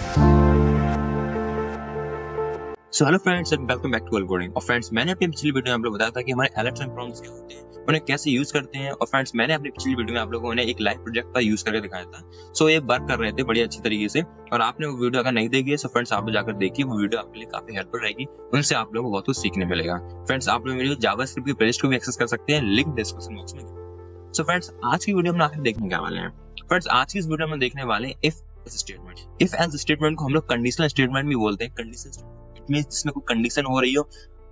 So hello friends and welcome back to coding. और friends, मैंने अपनी पिछली वीडियो में आप लोगों को बताया था कि हमारे एलिप्स एंड प्रॉम्प्ट्स क्या होते हैं, उन्हें कैसे यूज करते हैं। और फ्रेंड्स, मैंने अपनी पिछली वीडियो में आप लोगों ने एक लाइव प्रोजेक्ट का यूज करके दिखाया था। सो ये वर्क कर रहे थे बड़ी अच्छी तरीके से, और आपने वो वीडियो अगर नहीं देखी है सो फ्रेंड्स आप जाकर देखिए, वो वीडियो आपके लिए काफी हेल्पफुल रहेगी, उनसे आप लोगों को बहुत कुछ सीखने मिलेगा। फ्रेंड्स, आप लोग मेरी जावास्क्रिप्ट की प्लेलिस्ट को भी एक्सेस कर सकते हैं, लिंक डिस्क्रिप्शन बॉक्स में। सो फ्रेंड्स, आज की वीडियो में आखिर देखने क्या वाले हैं। फ्रेंड्स, आज की इस वीडियो में देखने वाले if statement. If else statement को हम लोग कंडीशनल स्टेटमेंट भी बोलते हैं। कंडीशन जिसमें कोई कंडीशन हो रही हो,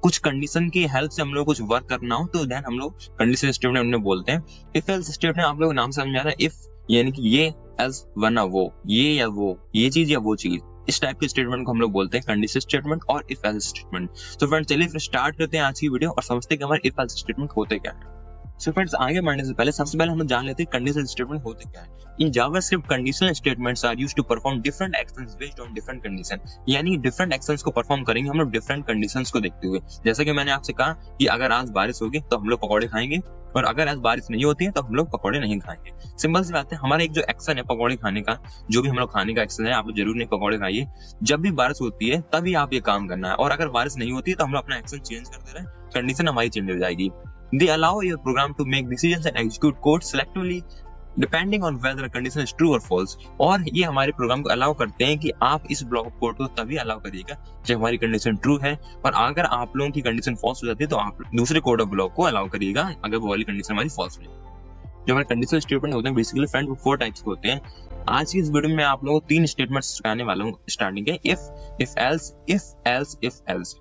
कुछ कंडीशन की हेल्प से हम लोग कुछ वर्क करना हो, तो देन हम लोग कंडीशनल स्टेटमेंट उन्हें बोलते हैं। इफ एल्स स्टेटमेंट आप लोग नाम समझ आ रहा है, इफ यानी कि ये, एल्स वरना वो, ये या वो, ये चीज या वो चीज, इस टाइप के स्टेटमेंट को हम लोग बोलते हैं कंडीशनल स्टेटमेंट और इफ एल्स स्टेटमेंट। तो फ्रेंड्स, चलिए फिर स्टार्ट करते हैं आज की वीडियो और समझते हैं कि हमारे इफ एल्स स्टेटमेंट होते क्या है। सो फ्रेंड्स, आगे बढ़ने से पहले सबसे पहले हम लोग जान लेते हैं कंडीशनल स्टेटमेंट होते क्या है। In JavaScript conditional statements are used to perform different actions based on different condition. यानी डिफरेंट एक्शंस को परफॉर्म करेंगे हम लोग डिफरेंट कंडीशंस को देखते हुए। जैसे कि मैंने आपसे कहा कि अगर आज बारिश होगी तो हम लोग पकौड़े खाएंगे, और अगर आज बारिश नहीं होती है तो हम लोग पकौड़े नहीं खाएंगे। सिंपल सी बात है, हमारा एक जो एक्शन है पकौड़े खाने का, जो भी हम लोग खाने का एक्शन है, आप लोग जरूर नहीं पकौड़े खाइए। जब भी बारिश होती है तभी आप ये काम करना है, और अगर बारिश नहीं होती है तो हम लोग अपना एक्शन चेंज कर दे रहे हैं, कंडीशन हमारी चेंज हो जाएगी। They allow your program to make decisions and execute code selectively depending on whether a condition is true or false। और ये हमारे प्रोग्राम को अलाउ करते हैं कि आप इस ब्लॉक कोड को तभी अलाउ करिएगा जब हमारी कंडीशन ट्रू है, और अगर आप लोगों की कंडीशन फॉल्स हो जाती है तो आप दूसरे कोड ऑफ ब्लॉक को अलाउ करिएगा अगर वो वाली कंडीशन हमारी फॉल्स है। जो हमारे कंडीशनल स्टेटमेंट होते हैं बेसिकली फ्रेंड, वो 4 टाइप्स के होते हैं। आज की इस वीडियो में आप लोगों को 3 स्टेटमेंट्स सिखाने वाला हूँ। स्टार्टिंग है इफ एल्स,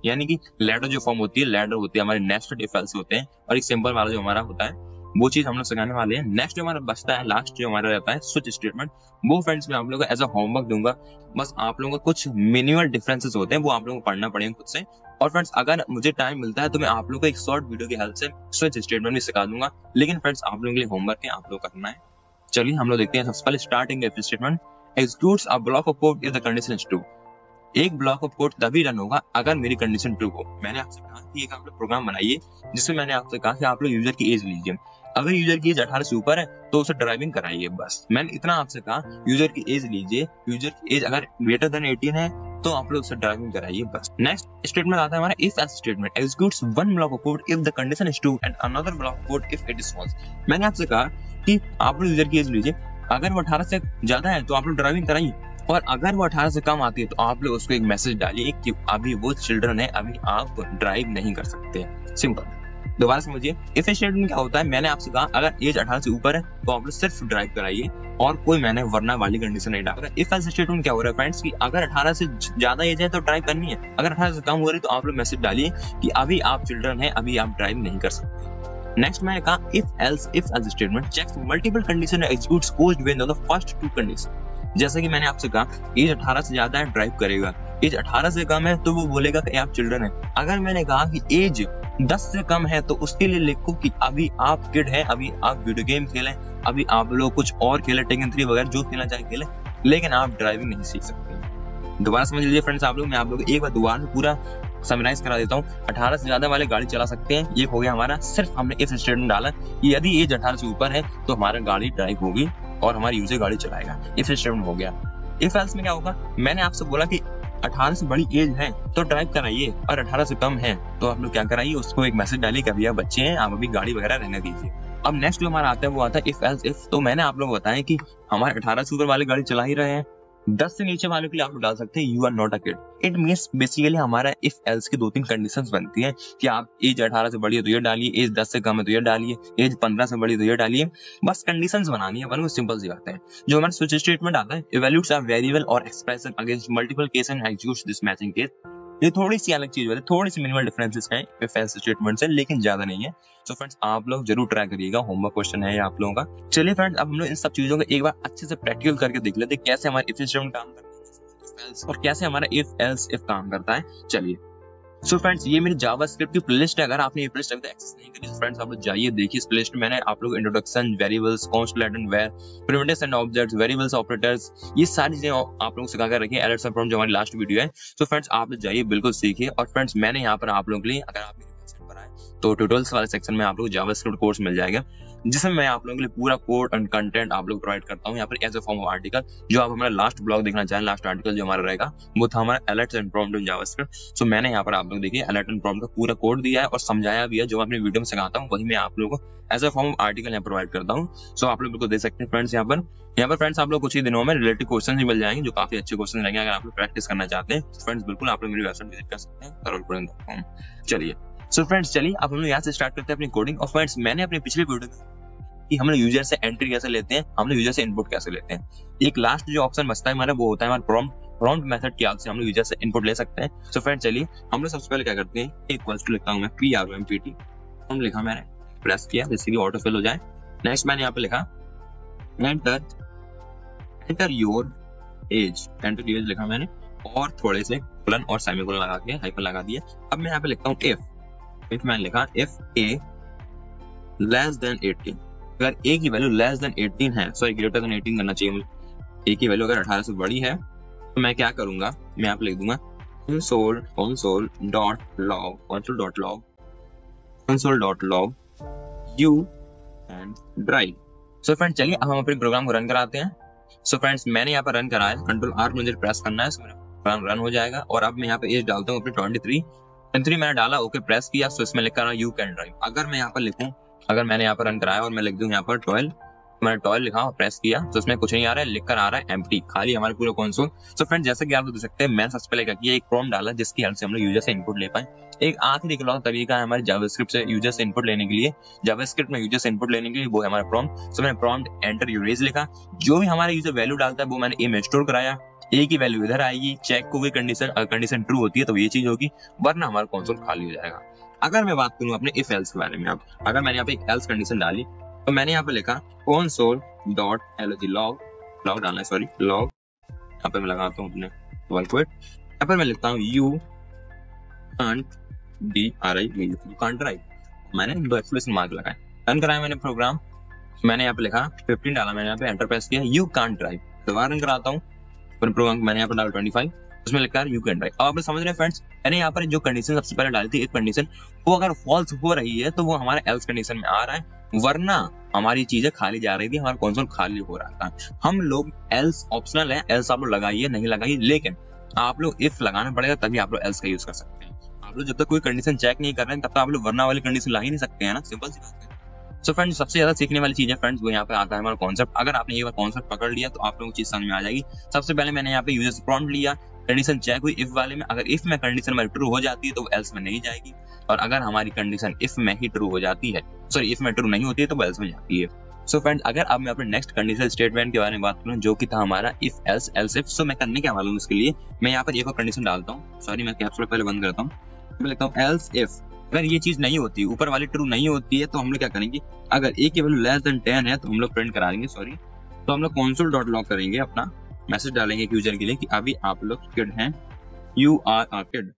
यानी कि लैडर जो फॉर्म होती है, लैडर होती है हमारे नेस्टेड इफ एल्स होते हैं, और एक सिंपल वाला जो हमारा होता है वो चीज हम लोग सिखाने वाले हैं। नेक्स्ट जो हमारा बचता है, लास्ट जो हमारा रहता है स्विच स्टेटमेंट, वो फ्रेंड्स मैं आप लोगों को एज अ होमवर्क दूंगा। बस आप लोगों को कुछ मिनिमल डिफरेंसेस होते हैं, वो आप लोगों को पढ़ना पड़ेगा खुद से। और फ्रेंड्स, अगर मुझे टाइम मिलता है तो मैं आप लोगों को एक शॉर्ट वीडियो की हेल्प से स्विच स्टेटमेंट भी सिखा दूंगा। लेकिन फ्रेंड्स, आप लोगों के लिए होमवर्क है, आप लोग करना है। चलिए हम लोग देखते हैं। सबसे पहले starting if statement executes a block of code if the condition is true। एक ब्लॉक ऑफ कोड तभी रन होगा अगर मेरी कंडीशन ट्रू हो। मैंने आपसे कहा कि एक आप लोग प्रोग्राम बनाइए जिसमें मैंने आपसे कहा कि आप लोग यूजर की एज लीजिए। अगर यूजर की एज 18 से ऊपर है तो उसे ड्राइविंग कराइए, बस मैंने इतना आपसे कहा। यूजर की एज लीजिए, यूजर की एज अगर ग्रेटर देन 18 है तो आप लोग उसे ड्राइविंग कराइए, बस। नेक्स्ट स्टेटमेंट आता है हमारा if else statement executes one block of code if the condition is true and another block of code if it is false। मैंने आपसे कहा कि आप लोग यूजर की एज लीजिए, अगर वो 18 से ज्यादा है तो आप लोग ड्राइविंग कराइए, और अगर वो 18 से कम आती है तो आप लोग उसको एक मैसेज डालिए कि अभी वो चिल्ड्रन है, अभी आप ड्राइव नहीं कर सकते। सिंपल। दोबारा समझिए, इफ स्टेटमेंट क्या होता है। मैंने आपसे कहा अगर एज 18 से ऊपर है तो आप लोग सिर्फ ड्राइव कराइए, और कोई मैंने वरना वाली कंडीशन नहीं डाला। इफ एल्स स्टेटमेंट क्या हो रहा है फ्रेंड्स कि अगर 18 से ज्यादा एज है तो ड्राइव करनी है, अगर 18 से कम हो रही तो आप लोग मैसेज डालिए कि अभी आप चिल्ड्रन है, अभी आप ड्राइव नहीं कर सकते। नेक्स्ट मैंने कहा if else statement checks multiple condition and executes code based on the first 2 condition. जैसे कि मैंने आपसे कहा एज 18 से ज्यादा है ड्राइव करेगा, एज 18 से कम है तो वो बोलेगा कि आप चिल्ड्रन है। अगर मैंने कहा कि एज 10 से कम है तो उसके लिए लिखो कि अभी आप किड है, अभी आप वीडियो गेम खेलें, अभी आप लोग कुछ और खेले, टेकन 3 वगैरह जो खेलना चाहे खेलें, लेकिन आप ड्राइविंग नहीं सीख सकते। दोबारा समझ लीजिए फ्रेंड्स, आप लोग, मैं आप लोग एक बार दोबारा से पूरा समराइज करा देता हूँ। 18 से ज्यादा वाले गाड़ी चला सकते हैं, ये हो गया हमारा। सिर्फ हमने इफ स्टेटमेंट डाला कि यदि एज 18 से ऊपर है तो हमारा गाड़ी ड्राइव होगी और हमारी यूजर गाड़ी चलाएगा। इफ स्टेटमेंट हो गया। इफ एल्स में क्या होगा, मैंने आपसे बोला कि 18 से बड़ी एज है तो ड्राइव कराइए, और 18 से कम है तो आप लोग क्या कराइए, उसको एक मैसेज डालिए कि अभी आप बच्चे हैं, आप अभी गाड़ी वगैरह रहने दीजिए। अब नेक्स्ट जो हमारा आता है वो आता है इफ एल्स इफ। तो मैंने आप लोग बताया कि हमारे 18 से ऊपर वाले गाड़ी चला ही रहे हैं, 10 से नीचे वालों के लिए आप लोग डाल सकते हैं you are not a kid. It means basically हमारा इफ एल्स की 2-3 कंडीशंस बनती हैं कि आप एज 18 से बड़ी है तो ये डालिए, एज 10 से कम है तो ये डालिए, एज 15 से बड़ी है तो ये डालिए। बस कंडीशंस बनानी है, वरना सिंपल सी बात है। जो हमारा स्विच स्टेटमेंट आता है, इवैल्यूएट्स अ वेरिएबल और expression against multiple case and executes this matching case. ये थोड़ी सी अलग चीज है, थोड़ी सी मिनिमल डिफरेंसेस हैं इफ एल्स स्टेटमेंट से, लेकिन ज्यादा नहीं है। तो फ्रेंड्स, आप लोग जरूर ट्राई करिएगा, होमवर्क क्वेश्चन है आप लोगों का। चलिए फ्रेंड्स, अब हम लोग इन सब चीजों को एक बार अच्छे से प्रैक्टिकल करके देख लेते हैं, कैसे हमारा इफ स्टेटमेंट काम करता है और कैसे हमारा इफ एल्स इफ काम करता है। चलिए, सो फ्रेंड्स, ये मेरी जावास्क्रिप्ट की प्लेलिस्ट है। अगर आपने ये प्लेलिस्ट अभी तक एक्सेस नहीं करी तो फ्रेंड्स आप लोग जाइए, देखिए इस प्लेलिस्ट में मैंने आप लोग introduction, variables, constant and var, primitives and objects, variables, operators, ये सारी चीजें आप लोग सिखा कर रखी है। एलिप्स एंड प्रॉम्प्ट जो हमारी लास्ट वीडियो है। सो फ्रेंड्स, आप लोग जाइए, बिल्कुल सीखिए। और फ्रेंड्स, मैंने यहाँ पर आप लोगों के लिए, अगर आप मेरे वेबसाइट पर आए तो ट्यूटोरियल्स वाले सेक्शन में आप लोग जावास्क्रिप्ट कोर्स मिल जाएगा, जिसमें मैं आप लोगों के लिए पूरा कोड एंड कंटेंट आप लोग प्रोवाइड करता हूँ यहाँ पर as a form of article. जो आप हमारा लास्ट ब्लॉग देखना चाहें, लास्ट आर्टिकल जो हमारा रहेगा वो था हमारा alerts and prompt in JavaScript. So मैंने यहाँ पर आप लोग देखिए अलर्ट एंड प्रॉम्प्ट का पूरा कोड दिया है और समझाया भी है, जो मैं अपनी वीडियो में सिखाता हूँ वही मैं आप लोगों को as a form of article यहाँ प्रोवाइड करता हूँ। सो आप लोग बिल्कुल देख सकते हैं फ्रेंड्स, यहाँ पर फ्रेंड्स आप लोग कुछ ही दिनों में रिलेटेड क्वेश्चन भी मिल जाएंगे, जो काफी अच्छे क्वेश्चन रहेंगे। अगर आप लोग प्रैक्टिस करना चाहते हैं फ्रेंड्स, बिल्कुल आप लोग मेरी वेबसाइट विजिट कर सकते हैं tarolprodin.com। चलिए सो फ्रेंड्स, चलिए अब हम लोग यहाँ से स्टार्ट करते हैं अपनी कोडिंग। और फ्रेंड्स, मैंने अपनी पिछले वीडियो में कि हम लोग यूजर से एंट्री कैसे लेते हैं, हम लोग यूजर से इनपुट कैसे लेते हैं, एक लास्ट जो ऑप्शन बचता है हमारा वो होता है हमारा प्रॉम्प्ट मेथड की हेल्प से हम लोग यूजर से इनपुट ले सकते हैं। सो फ्रेंड्स चलिए हम लोग सबसे पहले क्या करते हैं, इक्वल्स टू लिखता हूँ मैं PROMPT, प्रॉम्प्ट लिखा मैंने, प्रेस किया जिससे कि ऑटो फिल हो जाए। नेक्स्ट मैंने यहाँ पे लिखा enter your age, enter age लिखा मैंने और थोड़े से कोलन और सेमीकोलन लगा के हाइफन लगा दिया। अब मैं यहाँ पे लिखता हूँ इफ मैंने लिखा इफ ए लेस देन 18, अगर ए की वैल्यू लेस देन 18 है, सॉरी ग्रेटर देन 18 करना चाहिए मुझे, ए की वैल्यू अगर 18 से बड़ी है तो मैं क्या करूंगा, मैं यहाँ पे लिख दूंगा console.log you and drive. So friend चलिए अब हम अपने प्रोग्राम को रन कराते हैं। सो फ्रेंड्स मैंने यहाँ पर रन कराया, कंट्रोल R मुझे प्रेस करना है, प्रोग्राम रन हो जाएगा। और अब मैं यहाँ पे एज डालता हूँ अपने 23 मैंने डाला, ओके प्रेस किया। सो इसमें लिखा रहा यू कैन ड्राइव। अगर मैं यहाँ पर लिखूं, अगर मैंने यहाँ पर रन कराया और मैं लिख दूं यहाँ पर 12, मैंने 12 लिखा और प्रेस किया तो इसमें कुछ नहीं आ रहा है, लिखकर आ रहा है एम्प्टी, खाली हमारे पूरे कंसोल। सो फ्रेंड जैसे कि आप देख सकते हैं, मैं सबसे पहले क्या किया, एक प्रॉम्प्ट डाला जिसकी हेल्प से हम लोग यूजर से इनपुट ले पाए। एक आखिरी इकलौता तरीका है हमारे जावास्क्रिप्ट से यूजर से इनपुट लेने के लिए, जावास्क्रिप्ट में यूजर से इनपुट लेने के लिए, वो है हमारा प्रॉम्प्ट। सो मैंने प्रॉम्प्ट एंटर योर एज लिखा, जो भी हमारा यूजर वैल्यू डालता है वो मैंने ए में स्टोर कराया। ए की वैल्यू इधर आएगी, चेक को भी कंडीशन ट्रू होती है तो ये चीज होगी, वरना हमारा कंसोल खाली हो जाएगा। अगर मैं बात करूं अपने इफ एल्स के बारे में, अब अगर मैंने यहाँ पे एक एल्स कंडीशन डाली तो मैंने यहाँ पे लिखा console.log डालना है, सॉरी लॉग, यहाँ पे मैं लगाता हूँ अपने वर्ड को, यहाँ पर मैं लिखता हूँ यू कांट ड्राइव, मैंने एक्सक्लेमेशन मार्क लगाया, रन कराया मैंने प्रोग्राम। मैंने यहाँ पे लिखा 15 डाला, मैंने यहाँ पे एंटर प्रेस किया, यू कांट ड्राइव। दोबारा रन कराता हूँ, प्रोग्राम मैंने यहाँ पर डाला 25, उसमें लिखा है यू कैन ड्राइव। अब आप समझ रहे हैं फ्रेंड्स, मैंने यहाँ पर जो कंडीशन सबसे पहले डाली थी, एक कंडीशन वो अगर फॉल्स हो रही है तो वो हमारे एल्स कंडीशन में आ रहा है, वरना हमारी चीजें खाली जा रही थी, हमारा कंसोल खाली हो रहा था। हम लोग एल्स ऑप्शनल है, एल्स आप लोग लगाइए नहीं लगाइए, लेकिन आप लोग इफ लगाना पड़ेगा तभी आप लोग एल्स का यूज कर सकते हैं। आप लोग जब तक कोई कंडीशन चेक नहीं कर रहे हैं तब तक आप लोग वरना वाली कंडीशन ला ही नहीं सकते हैं ना, सिंपल सी बात है। सो फ्रेंड्स सबसे ज्यादा सीखने वाली चीज है फ्रेंड्स, वो यहाँ पे आता है हमारा कॉन्सेप्ट। अगर आपने ये बार कॉन्सेप्ट पकड़ लिया तो आप लोगों को चीज समझ में आ जाएगी। सबसे पहले मैंने यहाँ पे यूजर से प्रॉम्प्ट लिया, कंडीशन चेक हुई इफ वाले में, अगर इफ में कंडीशन हमारी ट्रू हो जाती है तो एल्स में नहीं जाएगी, और अगर हमारी कंडीशन इफ में ही ट्रू हो जाती है, सॉरी इफ में ट्रू नहीं होती है तो एल्स में जाती है। सो फ्रेंड्स अगर अब मैं अपने नेक्स्ट कंडीशनल स्टेटमेंट के बारे में बात करूं, जो कि था हमारा इफ एल्स एल्स इफ। सो मैं करने क्या वाला हूं इसके लिए, मैं यहाँ पर एक और कंडीशन डालता हूँ, सॉरी मैं कैप्स लॉक पहले बंद करता हूँ, मैं लिखता हूँ एल्स इफ। अगर ये चीज नहीं होती, ऊपर वाली ट्रू नहीं होती है, तो हम लोग क्या करेंगे, अगर ए की वैल्यू लेस देन 10 है तो हम लोग प्रिंट कराएंगे, सॉरी तो हम लोग console.log करेंगे, अपना मैसेज डालेंगे यूजर के लिए कि अभी आप लोग किड हैं, यू आर अ किड,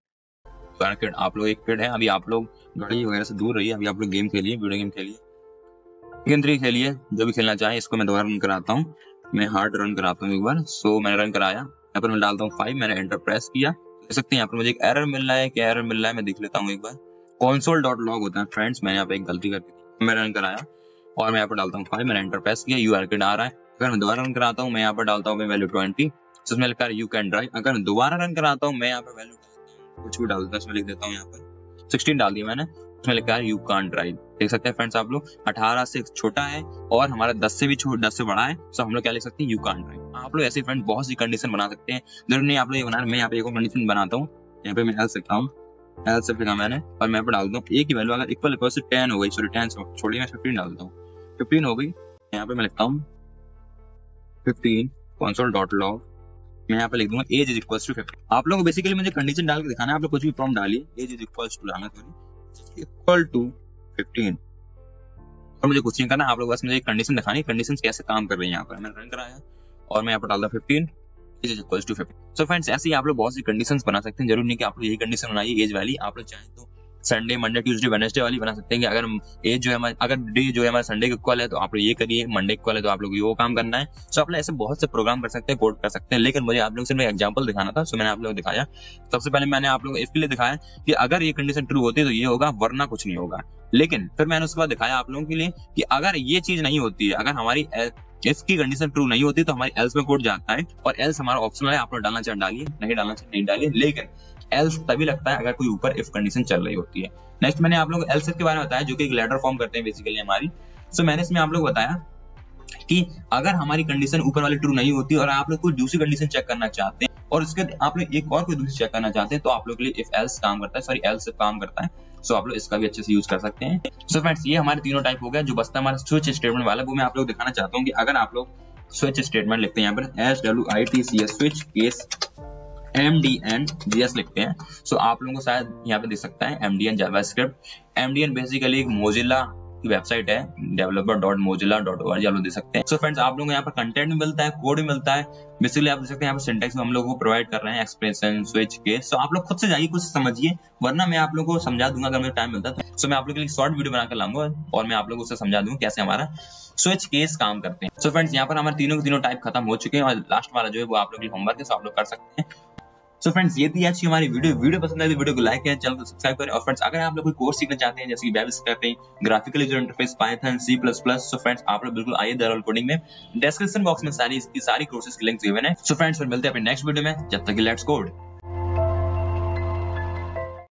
आप लोग एक किड है, अभी आप लोग घड़ी वगैरह से दूर रहिए, अभी आप लोग गेम खेलिए, वीडियो गेम खेलिए, गेम 3 खेलिए, जो भी खेलना चाहे। इसको मैं दोबारा रन कराता हूँ, मैं हार्ड रन कराता हूँ एक बार। सो मैंने रन कराया, यहाँ पर मैं डालता हूँ 5, मैंने एंटर प्रेस किया, देख सकते हैं यहाँ पर मुझे एक एरर मिल रहा है, क्या एरर मिल रहा है मैं देख लेता हूँ एक बार। console.log होता है फ्रेंड्स, मैंने यहाँ पे एक गलती कर दी, मैं रन कराया और मैं यहाँ पर डालता हूँ 5, मैंने एंटर प्रेस किया, यू आर किड आ रहा है। अगर मैं दोबारा रन कराता हूँ, मैं यहाँ पर डालता हूँ वैल्यू 20, जिसमें लिखा है यू कैन ड्राइव। अगर मैं दोबारा रन कराता हूँ, मैं यहाँ पर वैल्यू कुछ भी डाल देता हूँ, इसमें लिख देता हूँ यहाँ पर 16 डाल दिया मैंने, उसमें लिखा है यू कांट ड्राइव। देख सकते हैं फ्रेंड्स आप लोग, 18 से छोटा है और हमारा 10 से भी 10 से बड़ा है, तो हम लोग क्या लिख सकते हैं, यू कांट ड्राइव। आप लोग ऐसे फ्रेंड्स बहुत सी कंडीशन बना सकते हैं, जरूरी नहीं आप लोग ये बनाना। मैं यहाँ पे एक और कंडीशन बनाता हूँ, यहाँ पे मैं एल्स लिखता हूँ, एल्स लिखा मैंने और मैं यहाँ पे डाल दूँ ए की वैल्यू अगर इक्वल से 10 हो गई, सॉरी 10 छोड़िए मैं 15 डालता हूँ, 15 हो गई, यहाँ पे मैं लिखता हूँ 15 console.log, मैं यहाँ पे लिख दूंगा एज इज इक्वल टू 15। आप लोगों को बेसिकली मुझे कंडीशन डाल के दिखाना है, आप लोग कुछ भी प्रॉम्प्ट डालिए, एज इज इक्वल टू 15 और मुझे कुछ नहीं करना, आप लोग बस मुझे एक कंडीशन दिखानी, कंडीशन कैसे काम कर रही है। यहाँ पर मैंने रन कराया और मैं यहाँ पर डालता 15 age is equal to 15। So friends ऐसे ही आप लोग बहुत सी कंडीशंस बना सकते हैं, जरूरी नहीं कि आप लोग यही कंडीशन बनाइए एज वाली, आप लोग चाहें तो संडे मंडे ट्यूसडे वेडनेसडे वाली बना सकते हैं कि अगर एज जो है हमारे, अगर डे जो है हमारे संडे के इक्वल है तो आप लोग ये करिए, मंडे इक्वल है तो आप लोग ये वो काम करना है। सो आप लोग ऐसे बहुत से प्रोग्राम कर सकते हैं, कोड कर सकते हैं, लेकिन मुझे आप लोग सिर्फ एक एग्जांपल दिखाना था, सो मैंने आप लोग दिखाया। सबसे पहले मैंने आप लोग इसके लिए दिखाया कि अगर ये कंडीशन ट्रू होती है तो ये होगा, वरना कुछ नहीं होगा। लेकिन फिर मैंने उसके बाद दिखाया आप लोगों के लिए कि अगर ये चीज नहीं होती है, अगर हमारी इफ की कंडीशन ट्रू नहीं होती तो हमारी एल्स में कोड जाता है, और एल्स हमारा ऑप्शनल है, आप लोग डालना चाहे डालिए, नहीं डालना चाहे नहीं डालिए, लेकिन एल्स तभी लगता है अगर कोई ऊपर इफ कंडीशन चल रही होती है। नेक्स्ट मैंने आप लोग एल्स के बारे में बताया, जो कि एक लेटर फॉर्म करते हैं बेसिकली हमारी। सो मैंने इसमें आप लोग बताया कि अगर हमारी कंडीशन ऊपर वाली ट्रू नहीं होती और आप लोग कोई दूसरी कंडीशन चेक करना चाहते हैं और उसके आप लोग एक और कोई दूसरी चेक करना चाहते हैं, तो आप लोग के लिए इफ एल्स काम करता है, सॉरी एल्स काम करता है। सो आप लोग इसका भी अच्छे से यूज कर सकते हैं। सो फ्रेंड्स, ये हमारे तीनों टाइप हो गया। जो बचता है हमारा स्विच स्टेटमेंट वाला, वो मैं आप लोग दिखाना चाहता हूँ कि अगर आप लोग स्विच स्टेटमेंट लिखते हैं, यहाँ पर SWITCH स्विच केस MDN-JS लिखते हैं, सो आप लोगों को शायद यहाँ पे दिख सकता है MDN जावास्क्रिप्ट। MDN बेसिकली एक मोजिला की वेबसाइट है, developer.mozilla.org, आप लोग दे सकते हैं। सो फ्रेंड्स, आप लोगों को यहाँ पर कंटेंट भी मिलता है, कोड भी मिलता है। बेसिकली आप देख सकते हैं यहाँ पर सिंटैक्स हम लोगों को प्रोवाइड कर रहे हैं, एक्सप्रेशन, स्विच केस। सो आप लोग खुद से जाइए, कुछ समझिए, वरना मैं आप लोगों को समझा दूंगा अगर मुझे टाइम मिलता है। सो मैं आप लोगों के लिए शॉर्ट वीडियो बनाकर लाऊंगा और मैं आप लोगों को समझा दूंगा कैसे हमारा स्विच केस काम करते हैं। सो फ्रेंड्स, यहाँ पर हमारे तीनों के तीनों टाइप खत्म हो चुके हैं और लास्ट वाला जो है वो आप लोग के लिए होमवर्क है, सो आप लोग कर सकते हैं। सो फ्रेंड्स, ये थी आज की हमारी वीडियो पसंद आई तो वीडियो को लाइक करें, चैनल को सब्सक्राइब करें। और फ्रेंड्स, अगर आप लोग कोई कोर्स सीखना चाहते हैं जैसे कि web scrapping, graphical user interface, Python, C++, so friends आप लोग बिल्कुल आइए दरअसल कोडिंग में, डिस्क्रिप्शन बॉक्स में सारी कोर्सेज की लिंक्स गिवन है। सो फ्रेंड्स, फिर मिलते हैं अपने नेक्स्ट वीडियो में, जब तक कि लेट्स कोड।